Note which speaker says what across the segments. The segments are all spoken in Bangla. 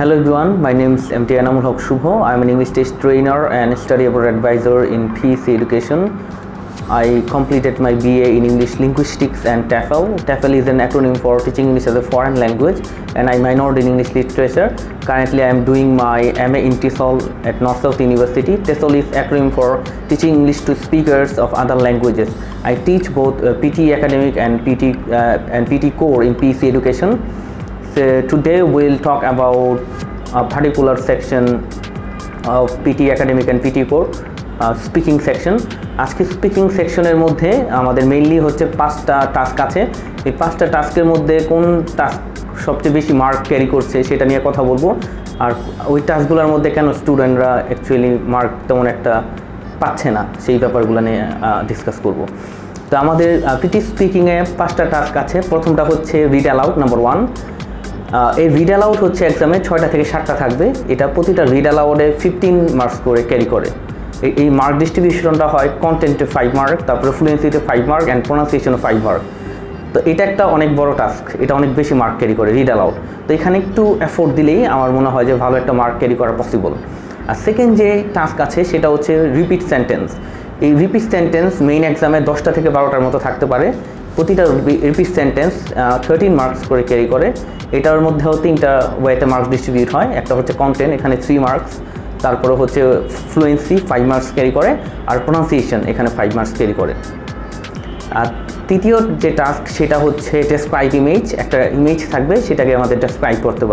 Speaker 1: Hello everyone, my name is MT Anamul Haq Shubho. I am an English test trainer and study abroad advisor in PEC Education. I completed my BA in English Linguistics and TEFL. TEFL is an acronym for Teaching English as a Foreign Language, and I minored in English Literature. Currently I am doing my MA in TESOL at North South University. TESOL is acronym for Teaching English to Speakers of Other Languages. I teach both PT Academic and PT Core in PEC Education. So today we'll talk about a particular section of PT Academic and PT Core, speaking section. আজকে স্পিকিং সেকশনের মধ্যে আমাদের মেইনলি হচ্ছে 5টা টাস্ক আছে। এই 5টা টাস্কের মধ্যে কোন টাস্ক সবচেয়ে বেশি মার্ক ক্যারি করছে সেটা নিয়ে কথা বলবো, আর ওই টাস্কগুলোর মধ্যে কেন স্টুডেন্টরা অ্যাকচুয়ালি মার্ক তেমন একটা পাচ্ছে না সেই ব্যাপারগুলো নিয়ে ডিসকাস করব। তো আমাদের পিটি স্পিকিংয়ে 5টা টাস্ক আছে। প্রথমটা হচ্ছে রিড অ্যালাউড, নাম্বার 1। এই রিড অ্যালাউড হচ্ছে এক্সামে 6টা থেকে 7টা থাকবে। এটা প্রতিটা রিড অ্যালাউডে 15 মার্কস করে ক্যারি করে। এই মার্ক ডিস্ট্রিবিউশনটা হয় কন্টেন্টে 5 মার্ক, তারপরে ফ্লুয়েন্সিতে 5 মার্ক অ্যান্ড প্রোনাউন্সিয়েশনে 5 মার্ক। তো এটা একটা অনেক বড় টাস্ক, এটা অনেক বেশি মার্ক ক্যারি করে রিড অ্যালাউড। তো এখানে একটু এফোর্ট দিলেই আমার মনে হয় যে ভালো একটা মার্ক ক্যারি করা পসিবল। আর সেকেন্ড যে টাস্ক আছে সেটা হচ্ছে রিপিট সেন্টেন্স। এই রিপিট সেন্টেন্স মেইন এক্সামে 10টা থেকে 12টার মতো থাকতে পারে। প্রতিটা রিপিট সেন্টেন্স 13 মার্কস করে ক্যারি করে। এটার মধ্যেও 3টা ওয়েতে মার্কস ডিস্ট্রিবিউট হয়। একটা হচ্ছে কন্টেন্ট, এখানে 3 মার্কস, তারপরে হচ্ছে ফ্লুয়েন্সি 5 মার্কস ক্যারি করে, আর প্রোনাউন্সিয়েশন এখানে 5 মার্কস ক্যারি করে। আর তৃতীয় যে টাস্ক সেটা হচ্ছে ডেসক্রাইব ইমেজ। একটা ইমেজ থাকবে, সেটাকে আমাদের ডেসক্রাইব করতে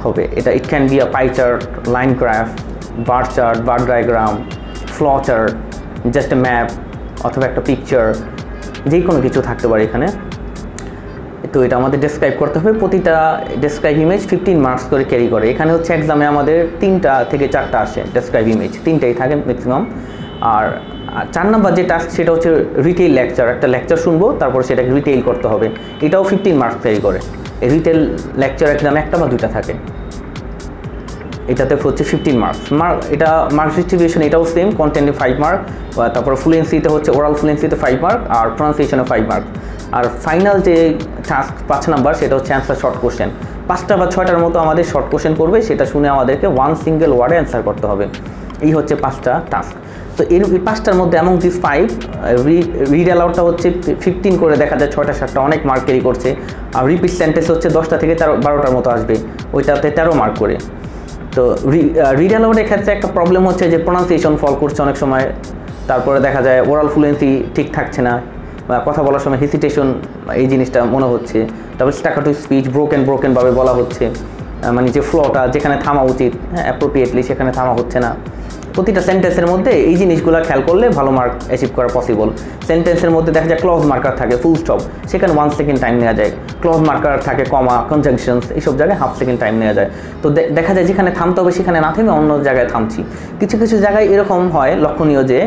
Speaker 1: হবে। এটা it can be a pie chart, line graph, bar chart, bar diagram, flow chart, just a map অথবা একটা পিকচার, যে কোনো কিছু থাকতে পারে এখানে। তো এটা আমাদের ডেসক্রাইব করতে হবে। প্রতিটা ডেসক্রাইব ইমেজ 15 মার্কস করে ক্যারি করে। এখানে হচ্ছে এক্সামে আমাদের 3টা থেকে 4টা আসে ডেসক্রাইব ইমেজ, 3টাই থাকে ম্যাক্সিমাম। আর 4 নম্বর যে টাস্ক সেটা হচ্ছে রিটেল লেকচার। একটা লেকচার শুনবো, তারপর সেটাকে রিটেল করতে হবে। এটাও 15 মার্কস ক্যারি করে। এই রিটেল লেকচার এক্সামে 1টা বা 2টা থাকে। এটাতে হচ্ছে 15 মার্কস। এটা মার্কস ডিস্ট্রিবিউশন এটাও সেম, কন্টেন্টে 5 মার্ক, তারপর ফ্লুয়েন্সিতে হচ্ছে ওরাল ফ্লুয়েন্সিতে 5 মার্ক, আর প্রোনাউন্সিয়েশনে 5 মার্ক। আর ফাইনাল যে টাস্ক 5 নাম্বার সেটা হচ্ছে অ্যান্সার শর্ট কোশ্চেন। 5টা বা 6টার মতো আমাদের শর্ট কোশ্চেন করবে, সেটা শুনে আমাদেরকে 1 সিঙ্গেল ওয়ার্ডে অ্যান্সার করতে হবে। এই হচ্ছে 5টা টাস্ক। তো এই 5টার মধ্যে অ্যামং দিস 5 রিড অ্যালাউডটা হচ্ছে 15 করে দেখা যায়, 6টা 7টা অনেক মার্ক ক্যারি করছে। আর রিপিট সেন্টেন্স হচ্ছে 10টা থেকে 12টার মতো আসবে, ওইটাতে 13 মার্ক করে। তো রিড অ্যালাউডের ক্ষেত্রে একটা প্রবলেম হচ্ছে যে প্রোনাউন্সিয়েশন ফল করছে অনেক সময়, তারপরে দেখা যায় ওরাল ফ্লুয়েন্সি ঠিক থাকছে না, কথা বলার সময় হেসিটেশন এই জিনিসটা মনে হচ্ছে, তারপর স্ট্যাকাটো স্পিচ ব্রোকেনভাবে বলা হচ্ছে, মানে যে ফ্লোটা যেখানে থামা উচিত অ্যাপ্রোপ্রিয়েটলি সেখানে থামা হচ্ছে না। প্রতিটা সেন্টেন্সের মধ্যে এই জিনিসগুলো খেয়াল করলে ভালো মার্ক অ্যাচিভ করা পসিবল। সেন্টেন্সের মধ্যে দেখা যায় ক্লজ মার্কার থাকে, ফুল স্টপ, সেখানে 1 সেকেন্ড টাইম নেওয়া যায়। ক্লজ মার্কার থাকে, কমা, কনজাংশনস, এইসব জায়গায় 1/2 সেকেন্ড টাইম নেওয়া যায়। তো দেখা যায় যেখানে থামতে হবে সেখানে না থেমে অন্য জায়গায় থামছি। কিছু কিছু জায়গায় এরকম হয় লক্ষণীয় যে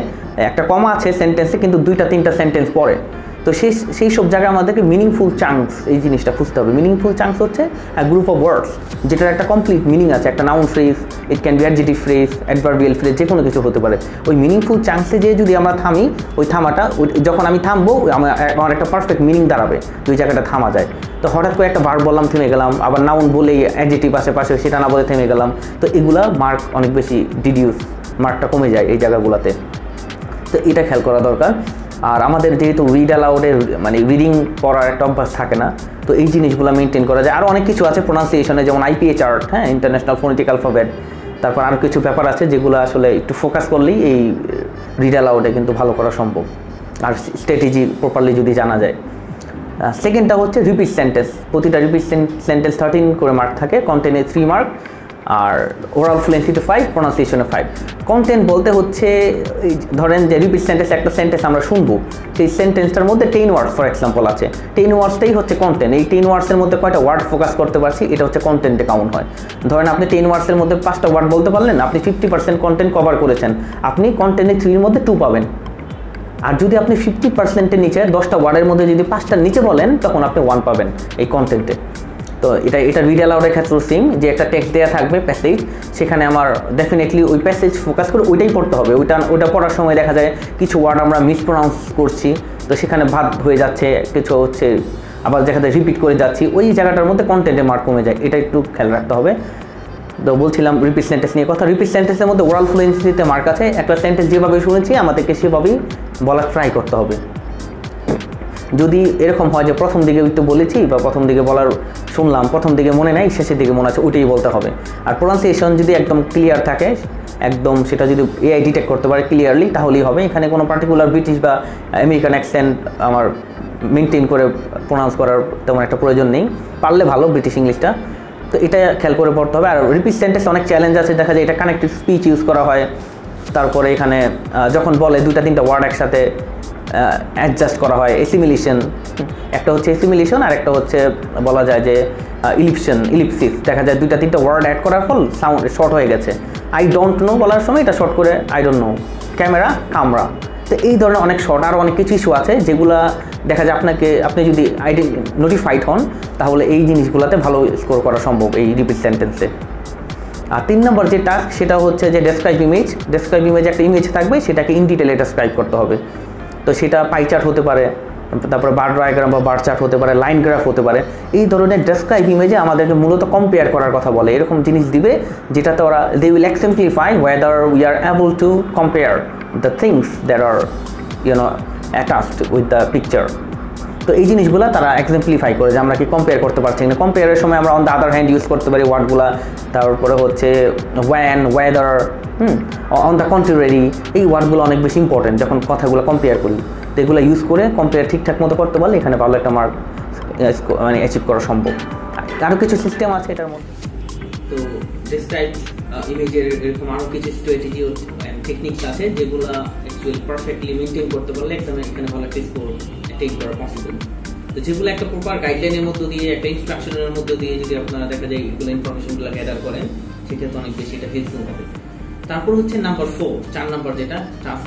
Speaker 1: একটা কমা আছে সেন্টেন্সে কিন্তু 2টা-3টা সেন্টেন্স পরে। তো সেই সব জায়গায় আমাদেরকে মিনিংফুল চাঙ্কস এই জিনিসটা খুঁজতে হবে। মিনিংফুল চাঙ্কস হচ্ছে গ্রুপ অফ ওয়ার্ডস যেটার একটা কমপ্লিট মিনিং আছে, একটা noun phrase, it can be adjective phrase, adverbial phrase, যে কোনো কিছু হতে পারে। ওই মিনিংফুল চাঙ্কসে যে যদি আমরা থামি, ওই থামাটা যখন আমি থামবো আমার একটা পারফেক্ট মিনিং দাঁড়াবে, ওই জায়গাটা থামা যায়। তো হঠাৎ করে একটা বার বললাম, থেমে গেলাম, আবার নাউন বলেই অ্যাডজেক্টিভ আশেপাশে সেটা না বলে থেমে গেলাম, তো এগুলা মার্ক অনেক বেশি ডিডিউস, মার্কটা কমে যায় এই জায়গাগুলোতে। তো এটা খেয়াল করা দরকার। আর আমাদের যেহেতু রিড অ্যালাউডের মানে রিডিং পড়ার একটা অভ্যাস থাকে না, তো এই জিনিসগুলো মেনটেন করা যায়। আরও অনেক কিছু আছে প্রোনাউন্সিয়েশনে, যেমন IPA chart, international phonetic alphabet, তারপর আরও কিছু ব্যাপার আছে যেগুলো আসলে একটু ফোকাস করলেই এই রিড অ্যালাউডে কিন্তু ভালো করা সম্ভব, আর স্ট্র্যাটেজি প্রপারলি যদি জানা যায়। সেকেন্ডটা হচ্ছে রিপিট সেন্টেন্স। প্রতিটা রিপিট সেন্টেন্স 13 করে মার্ক থাকে, কন্টেন্টে 3 মার্ক, আর ওরাল ফ্লুয়েন্সিতে 5, প্রোনাউন্সিয়েশনে 5। কন্টেন্ট বলতে হচ্ছে ধরেন যে রিপিট সেন্টেন্স, একটা সেন্টেন্স আমরা শুনবো, সেই সেন্টেন্সটার মধ্যে 10 ওয়ার্ডস ফর এক্সাম্পল আছে, 10 ওয়ার্ডসটাই হচ্ছে কন্টেন্ট। এই 10 ওয়ার্ডসের মধ্যে কয়টা ওয়ার্ড ফোকাস করতে পারছি, এটা হচ্ছে কন্টেন্টে কাউন্ট হয়। ধরেন আপনি 10 ওয়ার্ডসের মধ্যে 5টা ওয়ার্ড বলতে পারলেন, আপনি 50% কন্টেন্ট কভার করেছেন, আপনি কন্টেন্টে 3-এর মধ্যে 2 পাবেন। আর যদি আপনি 50%-এর নিচে 10টা ওয়ার্ডের মধ্যে যদি 5টার নিচে বলেন, তখন আপনি 1 পাবেন এই কন্টেন্টে। তো এটা রিড অ্যালাউডের ক্ষেত্রেও সেম, যে একটা টেক্সট দেওয়া থাকবে প্যাসেজ, সেখানে আমার ডেফিনেটলি ওই প্যাসেজ ফোকাস করে ওইটাই পড়তে হবে। ওইটা পড়ার সময় দেখা যায় কিছু ওয়ার্ড আমরা মিসপ্রোনাউন্স করছি, তো সেখানে ভাত হয়ে যাচ্ছে, কিছু হচ্ছে আবার দেখা যায় রিপিট করে যাচ্ছি, ওই জায়গাটার মধ্যে কন্টেন্টে মার্ক কমে যায়। এটা একটু খেয়াল রাখতে হবে। তো বলছিলাম রিপিট সেন্টেন্স নিয়ে কথা। রিপিট সেন্টেন্সের মধ্যে ওরাল ফ্লুয়েন্সিতে মার্ক আছে। একটা সেন্টেন্স যেভাবে শুনেছি আমাদেরকে সেভাবেই বলার ট্রাই করতে হবে। যদি এরকম হয় যে প্রথম দিকে একটু বলেছি বা প্রথম দিকে বলার শুনলাম, প্রথম দিকে মনে নেই, শেষের দিকে মনে আছে, ওইটাই বলতে হবে। আর প্রোনাউন্সিয়েশন যদি একদম ক্লিয়ার থাকে, একদম সেটা যদি এআই ডিটেক্ট করতে পারে ক্লিয়ারলি, তাহলেই হবে। এখানে কোনো পার্টিকুলার ব্রিটিশ বা আমেরিকান অ্যাকসেন্ট আমার মেনটেন করে প্রোনাউন্স করার তেমন একটা প্রয়োজন নেই, পারলে ভালো ব্রিটিশ ইংলিশটা। তো এটা খেয়াল করে পড়তে হবে। আর রিপিট সেন্টেন্স অনেক চ্যালেঞ্জ আছে, দেখা যায় এটা কানেক্টেড স্পিচ ইউজ করা হয়। তারপরে এখানে যখন বলে 2-3টা ওয়ার্ড একসাথে অ্যাডজাস্ট করা হয়, এসিমিলেশন, একটা হচ্ছে এসিমিলেশন আর একটা হচ্ছে বলা যায় যে ইলিপসিস। দেখা যায় 2-3টা ওয়ার্ড অ্যাড করার ফল সাউন্ড শর্ট হয়ে গেছে। আই ডোন্ট নো বলার সময় এটা শর্ট করে আই ডোন্ট নো, ক্যামেরা কামরা। তো এই ধরনের অনেক শর্ট আরও অনেক কিছু ইস্যু আছে যেগুলো দেখা যায় আপনি যদি নোটিফাইড হন তাহলে এই জিনিসগুলোতে ভালো স্কোর করা সম্ভব এই রিপিট সেন্টেন্সে। আর 3 নম্বর যে টাস্ক সেটা হচ্ছে যে ডেসক্রাইব ইমেজ। ডেসক্রাইব ইমেজে একটা ইমেজ থাকবে, সেটাকে ইন ডিটেলে ডেসক্রাইব করতে হবে। তো সেটা পাই চার্ট হতে পারে, তারপরে বার ডায়াগ্রাম বা বার চার্ট হতে পারে, লাইন গ্রাফ হতে পারে। এই ধরনের ডেসক্রাইব ইমেজে আমাদেরকে মূলত কম্পেয়ার করার কথা বলে। এরকম জিনিস দিবে যেটাতে ওরা they will exemplify whether we are able to compare the things that are attached with the picture. তো এই জিনিসগুলো তারা এক্সেম্পলিফাই করে যে আমরা কি কম্পেয়ার করতে পারছি না। কম্পেয়ারের সময় আমরা on the other hand use করতে পারি ওয়ার্ডগুলো। তারপরে হচ্ছে ওয়্যান, ওয়েদার, অন দ্য কন্ট্রারি, এই ওয়ার্ডগুলো অনেক বেশি ইম্পর্টেন্ট যখন কথাগুলো কম্পেয়ার করি। তো এগুলো ইউজ করে কম্পেয়ার ঠিকঠাক মতো করতে পারলে এখানে ভালো একটা মার্ক অ্যাচিভ করা সম্ভব। আরও কিছু সিস্টেম আছে এটার মধ্যে। তো ডেসক্রাইব ইমেজের এরকম আরও কিছু স্ট্র্যাটেজি অ্যান্ড টেকনিক্স আছে যেগুলো অ্যাকচুয়ালি পারফেক্টলি মেনটেন করতে পারলে এখানে ভালো একটা স্কোর অ্যাটেইন করা পসিবল। তো যেগুলো একটা প্রপার গাইডলাইনের মধ্য দিয়ে, একটা ইনস্ট্রাকশনের মধ্য দিয়ে যদি আপনারা দেখা যায় এগুলো ইনফরমেশনগুলো গ্যাদার করেন, সেক্ষেত্রে অনেক বেশি এটা হেল্পফুল হবে। তারপর হচ্ছে নাম্বার 4 নাম্বার যেটা টাস্ক,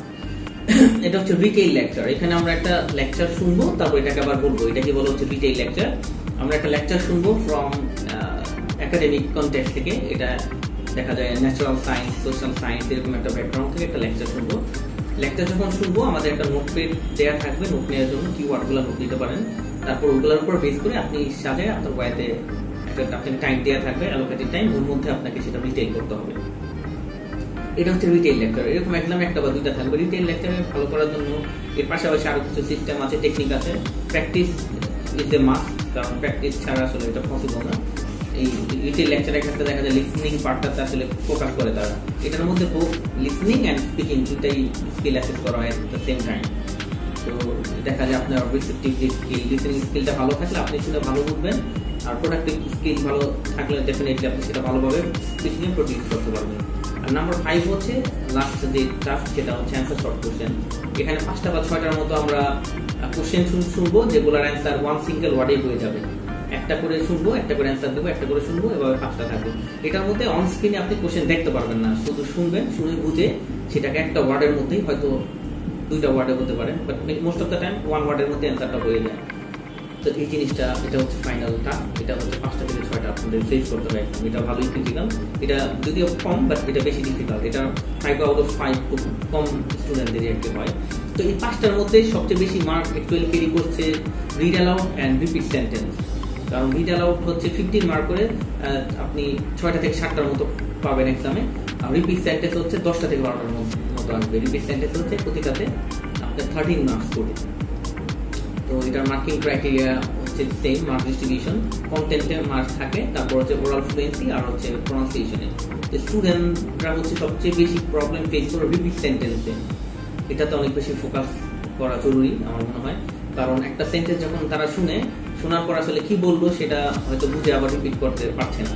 Speaker 1: এটা হচ্ছে রিটেইল লেকচার। এখানে আমরা একটা লেকচার শুনবো, তারপর এটাকে আবার বলবো। এটাকে বলা হচ্ছে রিটেইল লেকচার। আমরা একটা লেকচার শুনবো ফ্রম একাডেমিক কনটেক্সট থেকে। এটা দেখা যায় ন্যাচারাল সায়েন্স, সোশ্যাল সায়েন্স এরকম একটা ব্যাকগ্রাউন্ড থেকে একটা লেকচার শুনবো। লেকচার যখন শুনবো আমাদের একটা নোটপ্যাড দেওয়া থাকবে, নোট নেওয়ার জন্য কিওয়ার্ডগুলো নোট দিতে পারেন। তারপর ওগুলোর উপর বেস করে আপনি সাজায় আপনার ওয়াইতে একটা আপনাকে টাইম দেওয়া থাকবে, অ্যালোকেটেড টাইম, ওর মধ্যে আপনাকে সেটা রিটেইল করতে হবে। এটা হচ্ছে রিটেইল লেকচার। এরকম একদম একটা বা দুইটা থাকবে। রিটেইল লেকচারে ভালো করার জন্য এর পাশাপাশি আরো কিছু সিস্টেম আছে, টেকনিক আছে। প্র্যাকটিস ইজ এ মাস্ট, কারণ প্র্যাকটিস ছাড়া আসলে এটা পসিবল না। এই রিটেইল লেকচারের ক্ষেত্রে দেখা যায় লিসনিং পার্টটাতে আসলে ফোকাস করে তারা। এটার মধ্যে বোথ লিসনিং অ্যান্ড স্পিকিং দুটাই স্কিল অ্যাসেস করা হয় এট দ্য সেম টাইম। তো দেখা যায় আপনার রিসেপটিভ স্কিল, লিসনিং স্কিলটা ভালো থাকলে আপনি সেটা ভালো বুঝবেন, আর প্রোডাক্টিভ স্কিল ভালো থাকলে ডেফিনেটলি আপনি সেটা ভালোভাবে স্পিকিং প্রডিউস করতে পারবেন। আর নাম্বার 5 হচ্ছে লাস্ট যে টাস্ক, সেটা হচ্ছে অ্যান্সার শর্ট কোশ্চেন। এখানে 5টা বা 6টার মতো আমরা কোশ্চেন শুনবো যেগুলোর অ্যান্সার ওয়ান সিঙ্গেল ওয়ার্ডে হয়ে যাবে। একটা করে শুনবো, একটা করে অ্যান্সার দেবো, একটা করে শুনবো, এভাবে 5টা থাকবে। এটার মধ্যে অন স্ক্রিনে আপনি কোশ্চেন দেখতে পারবেন না, শুধু শুনবেন, শুনে বুঝে সেটাকে একটা ওয়ার্ডের মধ্যেই, হয়তো 2টা ওয়ার্ডে হতে পারে, but most of the time 1 ওয়ার্ডের মধ্যে অ্যান্সারটা হয়ে যায়। তো এই জিনিসটা, এটা হচ্ছে ফাইনাল টাস্ক। এটা হচ্ছে 5টা থেকে 6টা আপনাদের ফেস করতে হবে। এটা ভালোই ক্রিটিক্যাল, এটা যদিও কম বাট এটা বেশি ডিফিকাল্ট। এটা 5 আউট অফ 5 খুব কম স্টুডেন্টদের একটি হয়। তো এই 5টার মধ্যে সবচেয়ে বেশি মার্ক অ্যাকচুয়ালি ক্যারি করছে read aloud and repeat sentence. কারণ রিড অ্যালাউড হচ্ছে 15 মার্ক করে আপনি 6টা থেকে 7টার মতো পাবেন এক্সামে। আর রিপিট সেন্টেন্স হচ্ছে 10টা থেকে 12টার মতো আসবে। রিপিট সেন্টেন্স হচ্ছে প্রতিটাতে আপনার 13 মার্কস করে। তো এটার মার্কিং ক্রাইটেরিয়া হচ্ছে সেম, মার্ক ডিস্ট্রিবিউশন, কন্টেন্টে মার্কস থাকে, তারপর হচ্ছে ওরাল ফ্লুয়েন্সি আর হচ্ছে প্রনাউন্সিয়েশনে। স্টুডেন্টরা হচ্ছে সবচেয়ে বেশি প্রবলেম ফেস করে রিপিট সেন্টেন্সে। এটাতে অনেক বেশি ফোকাস করা জরুরি আমার মনে হয়, কারণ একটা সেন্টেন্স যখন তারা শোনার পর আসলে কি বলবো সেটা হয়তো বুঝে আবার রিপিট করতে পারছে না।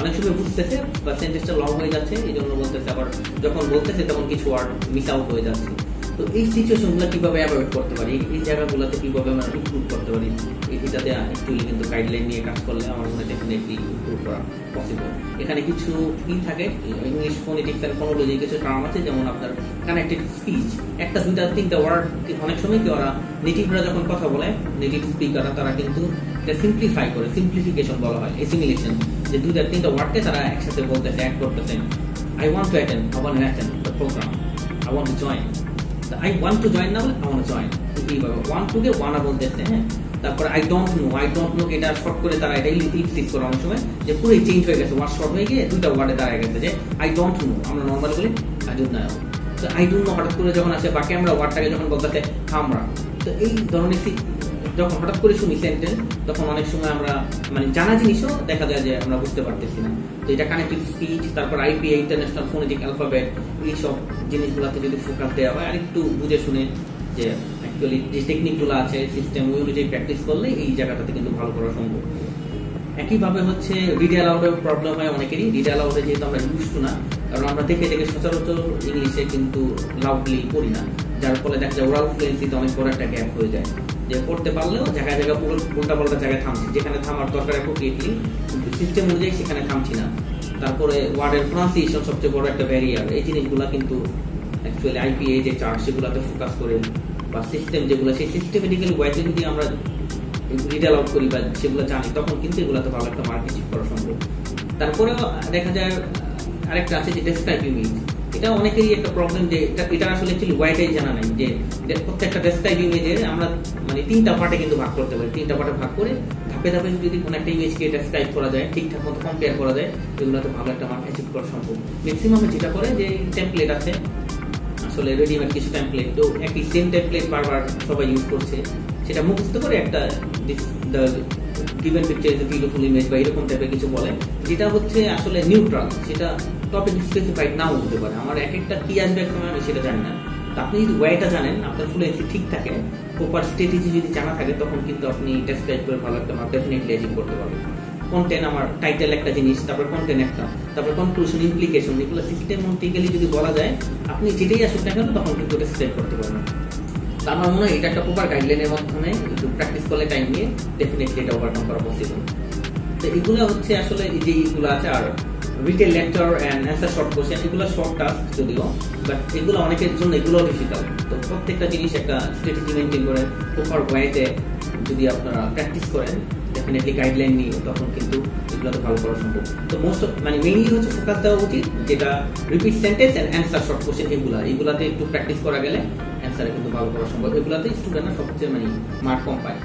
Speaker 1: অনেক সময় বুঝতেছে বা সেন্টেন্সটা লং হয়ে যাচ্ছে, এই জন্য বলতেছে, আবার যখন বলতেছে তখন কিছু ওয়ার্ড মিস আউট হয়ে যাচ্ছে। তো এই সিচুয়েশনগুলো কিভাবে অ্যাভয়েড করতে পারি, এই জায়গাগুলোতে কিভাবে আমরা ইমপ্রুভ করতে পারি, এটাতে অ্যাকচুয়ালি কিন্তু গাইডলাইন নিয়ে কাজ করলে আমার মনে হয় ডেফিনেটলি ইমপ্রুভ করা পসিবল। এখানে কিছু থাকে, ইংলিশ ফোনেটিক্স এন্ড ফোনোলজি কিছু টার্ম আছে, যেমন আপনার কানেক্টেড স্পিচ। 1, 2, 3টা ওয়ার্ড অনেক সময় কি ওরা নেটিভরা যখন কথা বলে, নেটিভ স্পিকাররা তারা কিন্তু এটা সিম্পলিফাই করে, সিম্পলিফিকেশন বলা হয়, এসিমিলেশন, যে 2, 3টা ওয়ার্ডকে তারা একসাথে বলতেছে, অ্যাড করতেছে। I want to attend the program, I want to join। I want to join না বলে I want to join, এইভাবে 1 to কে 1 বলতেছে। হ্যাঁ, তারপর আই ডোন্ট নো এটা শর্ট করে তারা এটাই লিপসিক করে অনেক সময় যে পুরোই চেঞ্জ হয়ে গেছে, ওয়ার্ড শর্ট হয়ে গিয়ে দুইটা ওয়ার্ডে দাঁড়ায় গেছে যে আই ডোন্ট নো, আমরা নর্মাল বলি আই ডোন্ট নো। তো আই ডোন্ট নো হঠাৎ করে যখন আসে, বাকি আমরা ওয়ার্ডটাকে যখন বলতেছে আমরা, তো এই ধরনের যখন হঠাৎ করে শুনি সেন্টেন্স, তখন অনেক সময় আমরা মানে জানা জিনিসও দেখা যায় যে আমরা বুঝতে পারতেছি না। তো এটা কানেক্টিভ স্পিচ, তারপর আইপিএ, ইন্টারন্যাশনাল ফোনেটিক অ্যালফাবেট, এইসব জিনিসগুলোতে যদি ফোকাস দেওয়া হয় আর একটু বুঝে শুনে, যে অ্যাকচুয়ালি যে টেকনিকগুলো আছে সিস্টেম ওই অনুযায়ী প্র্যাকটিস করলে এই জায়গাটাতে কিন্তু ভালো করা সম্ভব। একইভাবে হচ্ছে রিড অ্যালাউডের প্রবলেম হয় অনেকেরই। রিড অ্যালাউডে যেহেতু আমরা ইউজ না, কারণ আমরা দেখে সচরাচর ইংলিশে কিন্তু লাউডলি পড়ি না, যার ফলে দেখা যায় ওরাল ফ্লুয়েন্সিতে অনেক বড় একটা গ্যাপ হয়ে যায়, যে পড়তে পারলেও জায়গায় পুরো উল্টা পাল্টা জায়গায় থামছি, যেখানে থামার দরকার অ্যাপ্রোপ্রিয়েটলি কিন্তু সিস্টেম অনুযায়ী সেখানে থামছি না। তারপরে ওয়ার্ডের প্রনাউন্সিয়েশন সবচেয়ে বড় একটা ব্যারিয়ার। এই জিনিসগুলো কিন্তু অ্যাকচুয়ালি আইপিএ যে চার্ট সেগুলোতে ফোকাস করে, বা সিস্টেম যেগুলো সেই সিস্টেমেটিক্যাল ওয়াইতে যদি আমরা রিড অ্যালাউড করি বা সেগুলো জানি, তখন কিন্তু এগুলোতে ভালো একটা মার্ক অ্যাচিভ করা সম্ভব। তারপরেও দেখা যায় আরেকটা আছে যে ডেসক্রাইব ইমেজ। এটা অনেকেরই একটা প্রবলেম, যে এটা আসলে অ্যাকচুয়ালি ওয়াইটাই জানা নাই যে প্রত্যেকটা ডেসক্রাইব ইমেজের আমরা মানে 3টা পার্টে কিন্তু ভাগ করতে পারি। 3টা পার্টে ভাগ করে ধাপে ধাপে যদি কোনো একটা ইমেজকে ডেসক্রাইব করা যায়, ঠিকঠাক মতো কম্পেয়ার করা যায়, এগুলোতে ভালো একটা মার্ক অ্যাচিভ করা সম্ভব। ম্যাক্সিমাম যেটা করে যে টেমপ্লেট আছে, আসলে রেডিমেড কিছু টেমপ্লেট, তো একই সেম টেমপ্লেট বারবার সবাই ইউজ করছে, সেটা মুখস্থ করে একটা given picture is a beautiful image বা এরকম টাইপের কিছু বলে, যেটা হচ্ছে আসলে নিউট্রাল, সেটা টপিক স্পেসিফাইড নাও হতে পারে। আমার এক একটা কি আসবে আমি সেটা জানি না। আপনি যদি ওয়াইটা জানেন, আপনার ফ্লুয়েন্সি ঠিক থাকে, প্রপার স্ট্র্যাটেজি যদি জানা থাকে, তখন কিন্তু আপনি ডেসক্রাইব করে ভালো একটা মার্ক ডেফিনেটলি অ্যাচিভ করতে পারবেন। কন্টেন্ট, আমার টাইটেল একটা জিনিস, তারপর কন্টেন্ট একটা, তারপর কনক্লুশন, ইমপ্লিকেশন, এগুলো সিস্টেমেটিক্যালি যদি বলা যায়, আপনি যেটাই আসুক না কেন তখন কিন্তু ডেসক্রাইব করতে পারবেন। তো আমার মনে হয় এটা একটা প্রপার গাইডলাইনের মাধ্যমে একটু প্র্যাকটিস করলে, টাইম নিয়ে ডেফিনেটলি এটা ওভারকাম করা পসিবল। তো এগুলো হচ্ছে আসলে যে এইগুলো আছে। আর retell lecture and answer short question, এগুলো শর্ট টাস্ক যদিও, বাট এগুলো অনেকের জন্য এগুলো ডিফিকাল্ট। তো প্রত্যেকটা জিনিস একটা স্ট্র্যাটেজি মেনটেন করে প্রপার ওয়েতে যদি আপনারা প্র্যাকটিস করেন, ডেফিনেটলি গাইডলাইন নিয়ে, তখন কিন্তু এগুলোতে ভালো করা সম্ভব। তো মোস্ট অফ মানে মেইনলি হচ্ছে ফোকাস দেওয়া উচিত যেটা repeat sentence and answer short question, এগুলাতে একটু প্র্যাকটিস করা গেলে অ্যান্সারে কিন্তু ভালো করা সম্ভব। এগুলাতে স্টুডেন্টরা সবচেয়ে মানে মার্ক কম পায়।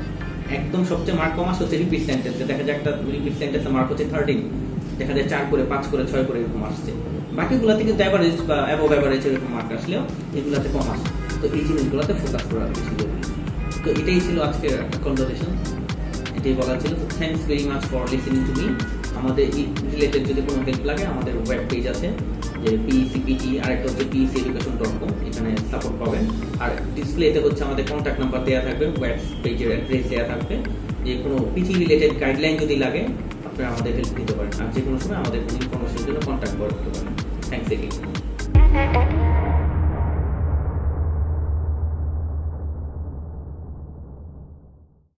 Speaker 1: একদম সবচেয়ে মার্ক কম আসে হচ্ছে রিপিট সেন্টেন্সে। দেখা যায় একটা রিপিট সেন্টেন্সে মার্ক হচ্ছে 13, দেখা যায় 4 করে 5 করে 6 করে এরকম আসছে। বাকিগুলোতে কিন্তু অ্যাভারেজ বা অ্যাবভ অ্যাভারেজ এরকম মার্ক আসলেও এগুলাতে কম আসে। তো এই জিনিসগুলোতে ফোকাস করা বেশি জরুরি। তো এটাই ছিল আজকের কনভারসেশন, এটাই বলা ছিল। তো thanks very much for listening to me. আমাদের এই রিলেটেড যদি কোনো হেল্প লাগে, আমাদের ওয়েব পেজ আছে যে PECPT, আরেকটা হচ্ছে PECeducation.com, এখানে সাপোর্ট পাবেন। আর ডিসপ্লেতে হচ্ছে আমাদের কন্ট্যাক্ট নাম্বার দেওয়া থাকবে, ওয়েব পেজের অ্যাড্রেস দেওয়া থাকবে। যে কোনো পিটি রিলেটেড গাইডলাইন যদি লাগে, আপনারা আমাদের হেল্প দিতে পারেন। আর যে কোনো সময় আমাদের কোনো ইনফরমেশনের জন্য কন্ট্যাক্ট করতে পারেন। Thanks again.